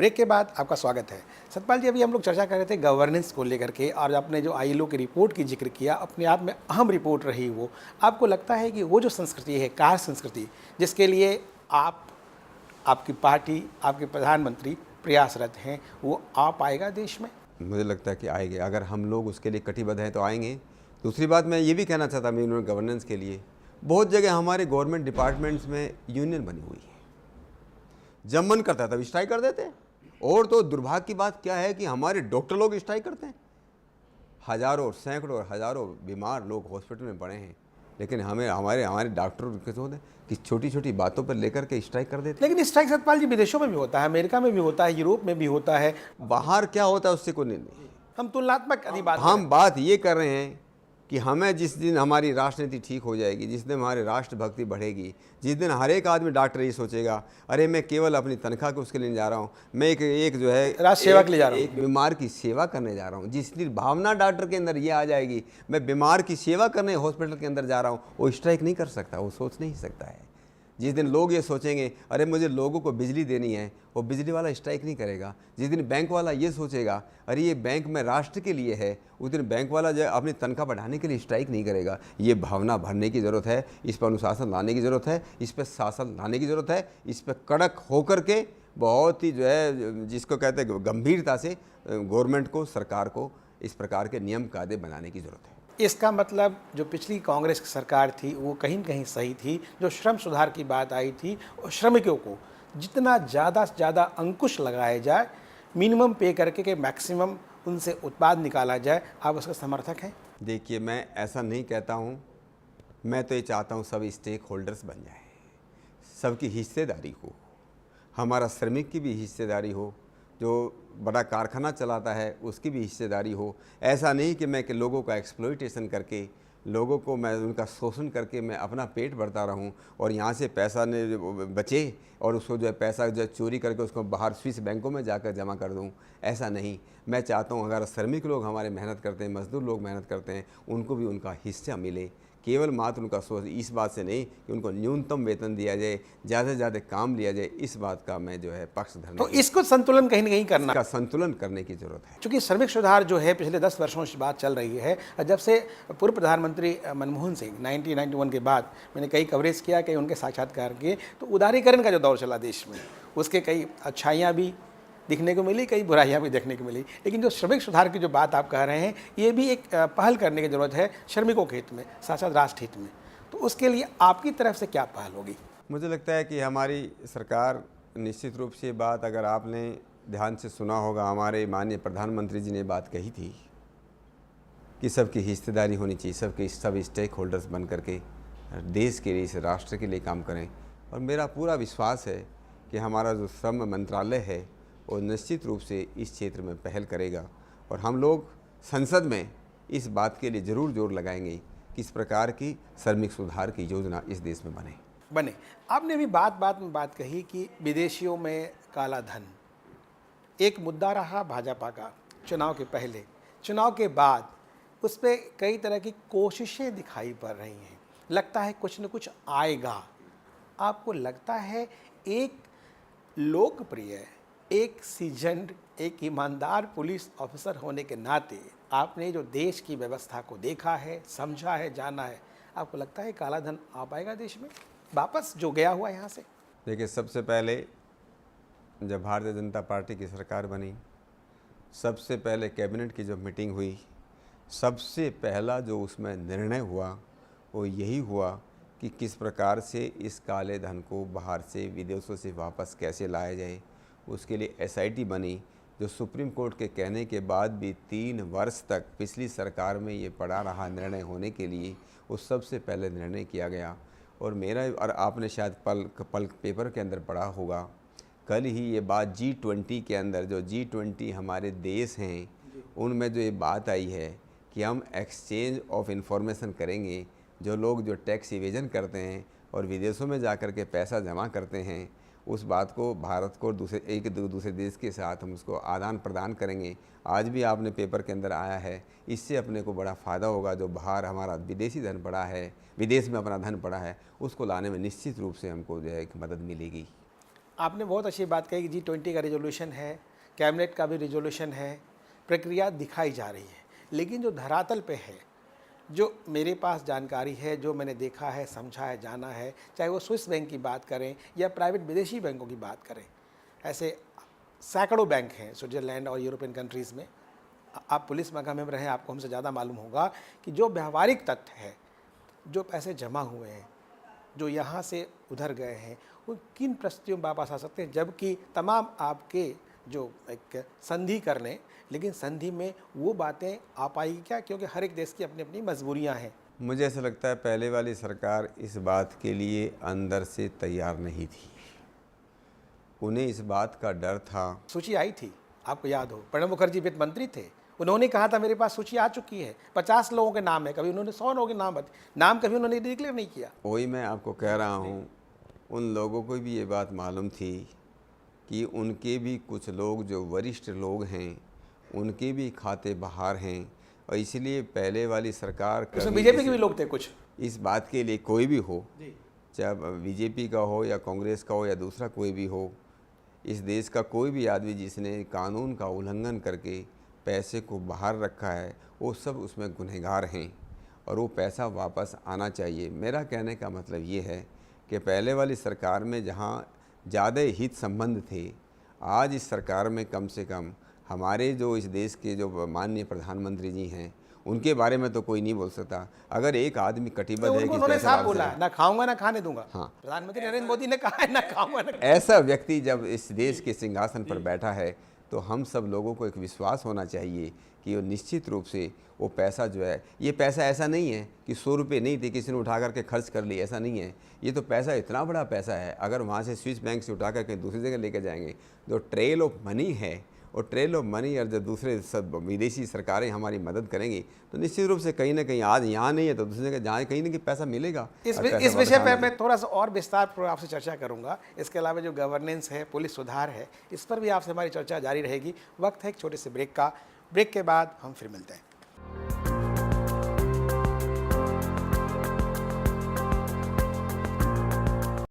Break के बाद आपका स्वागत है। सतपाल जी, अभी हम लोग चर्चा कर रहे थे गवर्नेंस को लेकर के, और आपने जो आईएलओ की रिपोर्ट की जिक्र किया, अपने आप में अहम रिपोर्ट रही वो। आपको लगता है कि वो जो संस्कृति है, कार्य संस्कृति, जिसके लिए आप, आपकी पार्टी, आपके प्रधानमंत्री प्रयासरत हैं, वो आ पाएगा देश में? मुझे लगता है कि आएंगे। अगर हम लोग उसके लिए कटिबद्ध हैं तो आएंगे। दूसरी बात मैं ये भी कहना चाहता हूँ, गवर्नेंस के लिए बहुत जगह हमारे गवर्नमेंट डिपार्टमेंट्स में यूनियन बनी हुई है। जब मन करता है तब स्ट्राइक कर देते हैं। और तो दुर्भाग्य की बात क्या है कि हमारे डॉक्टर लोग स्ट्राइक करते हैं। हजारों, सैकड़ों, हजारों बीमार लोग हॉस्पिटल में पड़े हैं, लेकिन हमें हमारे डॉक्टर कैसे होते हैं कि छोटी छोटी बातों पर लेकर के स्ट्राइक कर देते हैं। लेकिन स्ट्राइक सतपाल जी विदेशों में भी होता है, अमेरिका में भी होता है, यूरोप में भी होता है। बाहर क्या होता है उससे कोई नहीं। हम तुलनात्मक अधि बात हम बात ये कर रहे हैं कि हमें जिस दिन हमारी राजनीति ठीक हो जाएगी, जिस दिन हमारी राष्ट्रभक्ति बढ़ेगी, जिस दिन हर एक आदमी डॉक्टर ये सोचेगा, अरे मैं केवल अपनी तनख्वाह के उसके लिए जा रहा हूँ, मैं एक जो है राष्ट्र सेवा के लिए जा रहा हूँ, एक बीमार की सेवा करने जा रहा हूँ, जिस दिन भावना डॉक्टर के अंदर ये आ जाएगी, मैं बीमार की सेवा करने हॉस्पिटल के अंदर जा रहा हूँ, वो स्ट्राइक नहीं कर सकता, वो सोच नहीं सकता है। जिस दिन लोग ये सोचेंगे अरे मुझे लोगों को बिजली देनी है, वो बिजली वाला स्ट्राइक नहीं करेगा। जिस दिन बैंक वाला ये सोचेगा अरे ये बैंक में राष्ट्र के लिए है, उस दिन बैंक वाला जो अपनी तनख्वाह बढ़ाने के लिए स्ट्राइक नहीं करेगा। ये भावना भरने की ज़रूरत है, इस पर अनुशासन लाने की ज़रूरत है, इस पर शासन लाने की ज़रूरत है, इस पर कड़क होकर के बहुत ही जो है जिसको कहते हैं गंभीरता से गवर्नमेंट को, सरकार को इस प्रकार के नियम कायदे बनाने की ज़रूरत है। इसका मतलब जो पिछली कांग्रेस की सरकार थी वो कहीं न कहीं सही थी। जो श्रम सुधार की बात आई थी, और श्रमिकों को जितना ज़्यादा से ज़्यादा अंकुश लगाया जाए, मिनिमम पे करके के मैक्सिमम उनसे उत्पाद निकाला जाए, आप उसका समर्थक हैं? देखिए, मैं ऐसा नहीं कहता हूँ। मैं तो ये चाहता हूँ सब स्टेक होल्डर्स बन जाए, सबकी हिस्सेदारी हो, हमारा श्रमिक की भी हिस्सेदारी हो, जो बड़ा कारखाना चलाता है उसकी भी हिस्सेदारी हो। ऐसा नहीं कि मैं लोगों का एक्सप्लॉइटेशन करके, लोगों को मैं उनका शोषण करके मैं अपना पेट भरता रहूं और यहाँ से पैसा ने बचे और उसको जो है पैसा जो चोरी करके उसको बाहर स्विस बैंकों में जाकर जमा कर दूं। ऐसा नहीं। मैं चाहता हूँ अगर श्रमिक लोग हमारे मेहनत करते हैं, मजदूर लोग मेहनत करते हैं, उनको भी उनका हिस्सा मिले। केवल मात्र उनका सोच इस बात से नहीं कि उनको न्यूनतम वेतन दिया जाए, ज़्यादा से ज़्यादा काम लिया जाए, इस बात का मैं जो है पक्ष धरने। तो इसको संतुलन कहीं न कहीं करना, इसका संतुलन करने की ज़रूरत है। क्योंकि श्रमिक सुधार जो है पिछले 10 वर्षों से बात चल रही है। जब से पूर्व प्रधानमंत्री मनमोहन सिंह 1991 के बाद मैंने कई कवरेज किया, कई उनके साक्षात्कार किए, तो उदारीकरण का जो दौर चला देश में, उसके कई अच्छाइयाँ भी दिखने को मिली, कई बुराइयां भी देखने को मिली। लेकिन जो श्रमिक सुधार की जो बात आप कह रहे हैं, ये भी एक पहल करने की ज़रूरत है श्रमिकों के हित में, साथ साथ राष्ट्र हित में। तो उसके लिए आपकी तरफ से क्या पहल होगी? मुझे लगता है कि हमारी सरकार निश्चित रूप से बात, अगर आपने ध्यान से सुना होगा, हमारे माननीय प्रधानमंत्री जी ने बात कही थी कि सबकी हिस्सेदारी होनी चाहिए, सब स्टेक होल्डर्स बन करके देश के लिए, इस राष्ट्र के लिए काम करें। और मेरा पूरा विश्वास है कि हमारा जो श्रम मंत्रालय है वो निश्चित रूप से इस क्षेत्र में पहल करेगा और हम लोग संसद में इस बात के लिए ज़रूर जोर लगाएंगे कि इस प्रकार की श्रमिक सुधार की योजना इस देश में बने। आपने भी बात में बात कही कि विदेशियों में काला धन एक मुद्दा रहा भाजपा का, चुनाव के पहले, चुनाव के बाद उस पर कई तरह की कोशिशें दिखाई पड़ रही हैं। लगता है कुछ न कुछ आएगा। आपको लगता है एक लोकप्रिय, एक सीजन्ड, एक ईमानदार पुलिस ऑफिसर होने के नाते आपने जो देश की व्यवस्था को देखा है, समझा है, जाना है, आपको लगता है काला धन आ पाएगा देश में वापस जो गया हुआ यहाँ से? देखिए, सबसे पहले जब भारतीय जनता पार्टी की सरकार बनी, सबसे पहले कैबिनेट की जो मीटिंग हुई, सबसे पहला जो उसमें निर्णय हुआ वो यही हुआ कि किस प्रकार से इस काले धन को बाहर से, विदेशों से वापस कैसे लाया जाए। उसके लिए एसआईटी बनी, जो सुप्रीम कोर्ट के कहने के बाद भी 3 वर्ष तक पिछली सरकार में ये पड़ा रहा निर्णय होने के लिए, उस सबसे पहले निर्णय किया गया। और मेरा और आपने शायद पल पेपर के अंदर पढ़ा होगा, कल ही ये बात G20 के अंदर, जो G20 हमारे देश हैं, उनमें जो ये बात आई है कि हम एक्सचेंज ऑफ इंफॉर्मेशन करेंगे। जो लोग जो टैक्स इवेजन करते हैं और विदेशों में जाकर के पैसा जमा करते हैं, उस बात को भारत को दूसरे देश के साथ हम उसको आदान प्रदान करेंगे। आज भी आपने पेपर के अंदर आया है, इससे अपने को बड़ा फ़ायदा होगा। जो बाहर हमारा विदेशी धन पड़ा है, विदेश में अपना धन पड़ा है, उसको लाने में निश्चित रूप से हमको जो है एक मदद मिलेगी। आपने बहुत अच्छी बात कही कि G20 का रिजोल्यूशन है, कैबिनेट का भी रिजोल्यूशन है, प्रक्रिया दिखाई जा रही है, लेकिन जो धरातल पे है, जो मेरे पास जानकारी है, जो मैंने देखा है, समझा है, जाना है, चाहे वो स्विस बैंक की बात करें या प्राइवेट विदेशी बैंकों की बात करें, ऐसे सैकड़ों बैंक हैं स्विट्ज़रलैंड और यूरोपियन कंट्रीज़ में। आप पुलिस महकमे में रहें, आपको हमसे ज़्यादा मालूम होगा कि जो व्यावहारिक तथ्य है, जो पैसे जमा हुए हैं, जो यहाँ से उधर गए हैं, वो किन परिस्थितियों में वापस आ सकते हैं, जबकि तमाम आपके जो एक संधि कर लें, लेकिन संधि में वो बातें आ पाएगी क्या, क्योंकि हर एक देश की अपनी अपनी मजबूरियाँ हैं। मुझे ऐसा लगता है पहले वाली सरकार इस बात के लिए अंदर से तैयार नहीं थी। उन्हें इस बात का डर था। सूची आई थी, आपको याद हो, प्रणब मुखर्जी वित्त मंत्री थे, उन्होंने कहा था मेरे पास सूची आ चुकी है, 50 लोगों के नाम है, कभी उन्होंने 100 लोगों के नाम कभी उन्होंने डिक्लेयर नहीं किया। वही मैं आपको कह रहा हूँ, उन लोगों को भी ये बात मालूम थी कि उनके भी कुछ लोग जो वरिष्ठ लोग हैं, उनके भी खाते बाहर हैं, और इसलिए पहले वाली सरकार उसमें बीजेपी के भी लोग थे कुछ। इस बात के लिए कोई भी हो, चाहे बीजेपी का हो या कांग्रेस का हो या दूसरा कोई भी हो, इस देश का कोई भी आदमी जिसने कानून का उल्लंघन करके पैसे को बाहर रखा है, वो सब उसमें गुनहगार हैं और वो पैसा वापस आना चाहिए। मेरा कहने का मतलब ये है कि पहले वाली सरकार में जहाँ ज़्यादा हित संबंध थे, आज इस सरकार में कम से कम हमारे जो इस देश के जो माननीय प्रधानमंत्री जी हैं, उनके बारे में तो कोई नहीं बोल सकता। अगर एक आदमी कटिबद्ध है कि उन्होंने पैसा साफ वापस बोला आए, है, ना खाऊंगा ना खाने दूंगा। हाँ। प्रधानमंत्री नरेंद्र मोदी ने कहा है ना खाऊंगा ना। ऐसा व्यक्ति जब इस देश के सिंहासन पर बैठा है, तो हम सब लोगों को एक विश्वास होना चाहिए कि वो निश्चित रूप से वो पैसा जो है, ये पैसा ऐसा नहीं है कि 100 रुपये नहीं थे किसी ने उठा करके खर्च कर लिए, ऐसा नहीं है। ये तो पैसा इतना बड़ा पैसा है, अगर वहाँ से स्विस बैंक से उठा करके दूसरी जगह लेकर जाएंगे, जो ट्रेल ऑफ मनी है, और ट्रेल ऑफ मनी और जब दूसरे सब विदेशी सरकारें हमारी मदद करेंगी, तो निश्चित रूप से कहीं ना कहीं आज यहाँ नहीं है तो दूसरी जगह जहाँ कहीं ना कहीं पैसा मिलेगा। इस विषय पर मैं थोड़ा सा और विस्तार पूर्वक आपसे चर्चा करूंगा। इसके अलावा जो गवर्नेंस है, पुलिस सुधार है, इस पर भी आपसे हमारी चर्चा जारी रहेगी। वक्त है एक छोटे से ब्रेक का। ब्रेक के बाद हम फिर मिलते हैं।